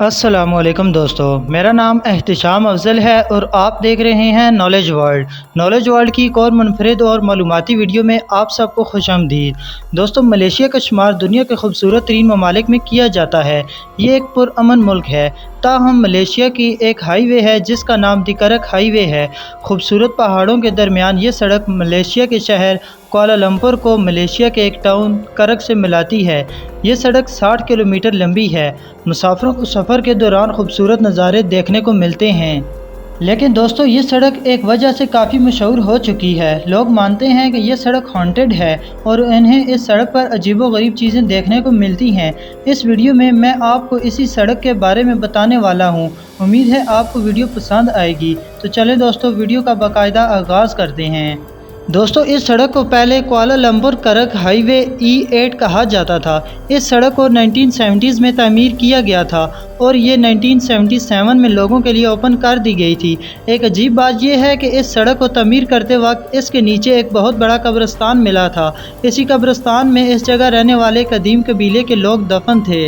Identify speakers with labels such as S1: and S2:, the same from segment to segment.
S1: السلام علیکم دوستو، میرا نام احتشام افضل ہے اور آپ دیکھ رہے ہیں نالج ورلڈ۔ نالج ورلڈ کی ایک اور منفرد اور معلوماتی ویڈیو میں آپ سب کو خوش آمدید۔ دوستو، ملیشیا کا شمار دنیا کے خوبصورت ترین ممالک میں کیا جاتا ہے۔ یہ ایک پرامن ملک ہے، تاہم ملیشیا کی ایک ہائی وے ہے جس کا نام دی کرک ہائی وے ہے۔ خوبصورت پہاڑوں کے درمیان یہ سڑک ملیشیا کے شہر کوالالمپور کو ملیشیا کے ایک ٹاؤن کرک سے ملاتی ہے۔ یہ سڑک 60 کلومیٹر لمبی ہے۔ مسافروں کو سفر کے دوران خوبصورت نظارے دیکھنے کو ملتے ہیں۔ لیکن دوستو، یہ سڑک ایک وجہ سے کافی مشہور ہو چکی ہے۔ لوگ مانتے ہیں کہ یہ سڑک ہانٹڈ ہے اور انہیں اس سڑک پر عجیب و غریب چیزیں دیکھنے کو ملتی ہیں۔ اس ویڈیو میں آپ کو اسی سڑک کے بارے میں بتانے والا ہوں۔ امید ہے آپ کو ویڈیو پسند آئے گی۔ تو چلیں دوستو، ویڈیو کا باقاعدہ آغاز کرتے ہیں۔ دوستو، اس سڑک کو پہلے کوالالمپور کرک ہائی وے E8 کہا جاتا تھا۔ اس سڑک کو 1970s میں تعمیر کیا گیا تھا اور یہ 1977 میں لوگوں کے لیے اوپن کر دی گئی تھی۔ ایک عجیب بات یہ ہے کہ اس سڑک کو تعمیر کرتے وقت اس کے نیچے ایک بہت بڑا قبرستان ملا تھا۔ اسی قبرستان میں اس جگہ رہنے والے قدیم قبیلے کے لوگ دفن تھے۔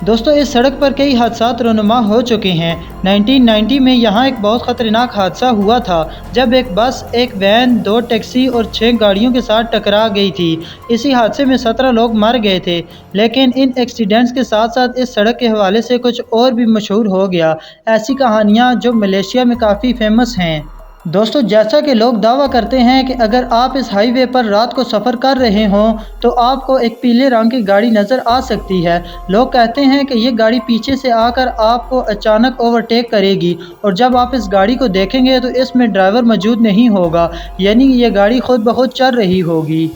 S1: دوستو، اس سڑک پر کئی حادثات رونما ہو چکے ہیں۔ 1990 میں یہاں ایک بہت خطرناک حادثہ ہوا تھا جب ایک بس، ایک وین، 2 ٹیکسی اور 6 گاڑیوں کے ساتھ ٹکرا گئی تھی۔ اسی حادثے میں 17 لوگ مر گئے تھے۔ لیکن ان ایکسیڈنٹس کے ساتھ ساتھ اس سڑک کے حوالے سے کچھ اور بھی مشہور ہو گیا، ایسی کہانیاں جو ملیشیا میں کافی فیمس ہیں۔ دوستو، جیسا کہ لوگ دعویٰ کرتے ہیں کہ اگر آپ اس ہائی وے پر رات کو سفر کر رہے ہوں تو آپ کو ایک پیلے رنگ کی گاڑی نظر آ سکتی ہے۔ لوگ کہتے ہیں کہ یہ گاڑی پیچھے سے آ کر آپ کو اچانک اوورٹیک کرے گی اور جب آپ اس گاڑی کو دیکھیں گے تو اس میں ڈرائیور موجود نہیں ہوگا، یعنی یہ گاڑی خود بخود چل رہی ہوگی۔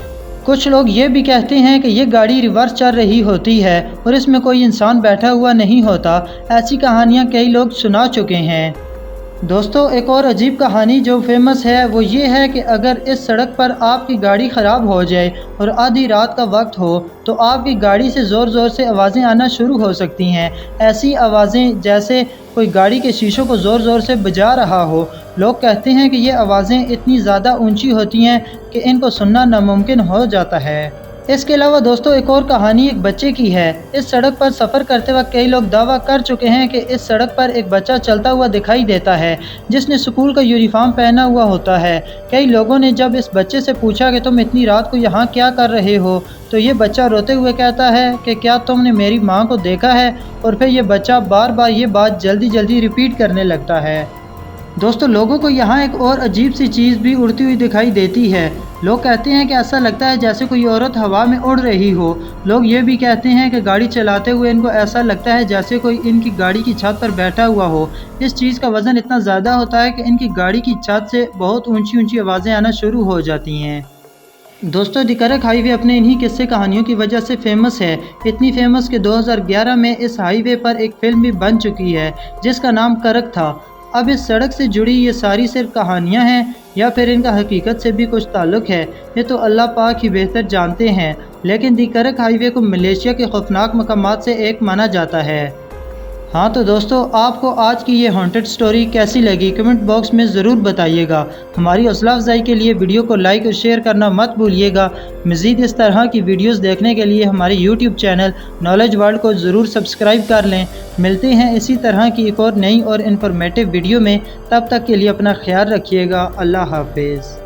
S1: کچھ لوگ یہ بھی کہتے ہیں کہ یہ گاڑی ریورس چل رہی ہوتی ہے اور اس میں کوئی انسان بیٹھا ہوا نہیں ہوتا۔ ایسی کہانیاں کئی لوگ سنا چکے ہیں۔ دوستو، ایک اور عجیب کہانی جو فیمس ہے وہ یہ ہے کہ اگر اس سڑک پر آپ کی گاڑی خراب ہو جائے اور آدھی رات کا وقت ہو تو آپ کی گاڑی سے زور زور سے آوازیں آنا شروع ہو سکتی ہیں۔ ایسی آوازیں جیسے کوئی گاڑی کے شیشوں کو زور زور سے بجا رہا ہو۔ لوگ کہتے ہیں کہ یہ آوازیں اتنی زیادہ اونچی ہوتی ہیں کہ ان کو سننا ناممکن ہو جاتا ہے۔ اس کے علاوہ دوستو، ایک اور کہانی ایک بچے کی ہے۔ اس سڑک پر سفر کرتے وقت کئی لوگ دعویٰ کر چکے ہیں کہ اس سڑک پر ایک بچہ چلتا ہوا دکھائی دیتا ہے جس نے اسکول کا یونیفارم پہنا ہوا ہوتا ہے۔ کئی لوگوں نے جب اس بچے سے پوچھا کہ تم اتنی رات کو یہاں کیا کر رہے ہو تو یہ بچہ روتے ہوئے کہتا ہے کہ کیا تم نے میری ماں کو دیکھا ہے، اور پھر یہ بچہ بار بار یہ بات جلدی جلدی ریپیٹ کرنے لگتا ہے۔ دوستو، لوگوں کو یہاں ایک اور عجیب سی چیز بھی اڑتی ہوئی دکھائی دیتی ہے۔ لوگ کہتے ہیں کہ ایسا لگتا ہے جیسے کوئی عورت ہوا میں اڑ رہی ہو۔ لوگ یہ بھی کہتے ہیں کہ گاڑی چلاتے ہوئے ان کو ایسا لگتا ہے جیسے کوئی ان کی گاڑی کی چھت پر بیٹھا ہوا ہو۔ اس چیز کا وزن اتنا زیادہ ہوتا ہے کہ ان کی گاڑی کی چھت سے بہت اونچی اونچی آوازیں آنا شروع ہو جاتی ہیں۔ دوستو، دی کرک ہائی وے اپنے انہی قصے کہانیوں کی وجہ سے فیمس ہے۔ اتنی فیمس کہ 2011 میں اس ہائی وے پر ایک فلم بھی بن چکی ہے جس کا نام کرک تھا۔ اب اس سڑک سے جڑی یہ ساری صرف کہانیاں ہیں یا پھر ان کا حقیقت سے بھی کچھ تعلق ہے، یہ تو اللہ پاک ہی بہتر جانتے ہیں۔ لیکن دی کرک ہائی وے کو ملیشیا کے خوفناک مقامات سے ایک مانا جاتا ہے۔ ہاں تو دوستو، آپ کو آج کی یہ ہانٹڈ سٹوری کیسی لگی کمنٹ باکس میں ضرور بتائیے گا۔ ہماری حوصلہ افزائی کے لیے ویڈیو کو لائک اور شیئر کرنا مت بھولیے گا۔ مزید اس طرح کی ویڈیوز دیکھنے کے لیے ہمارے YouTube چینل نالج ورلڈ کو ضرور سبسکرائب کر لیں۔ ملتے ہیں اسی طرح کی ایک اور نئی اور انفارمیٹیو ویڈیو میں، تب تک کے لیے اپنا خیال رکھیے گا۔ اللہ حافظ۔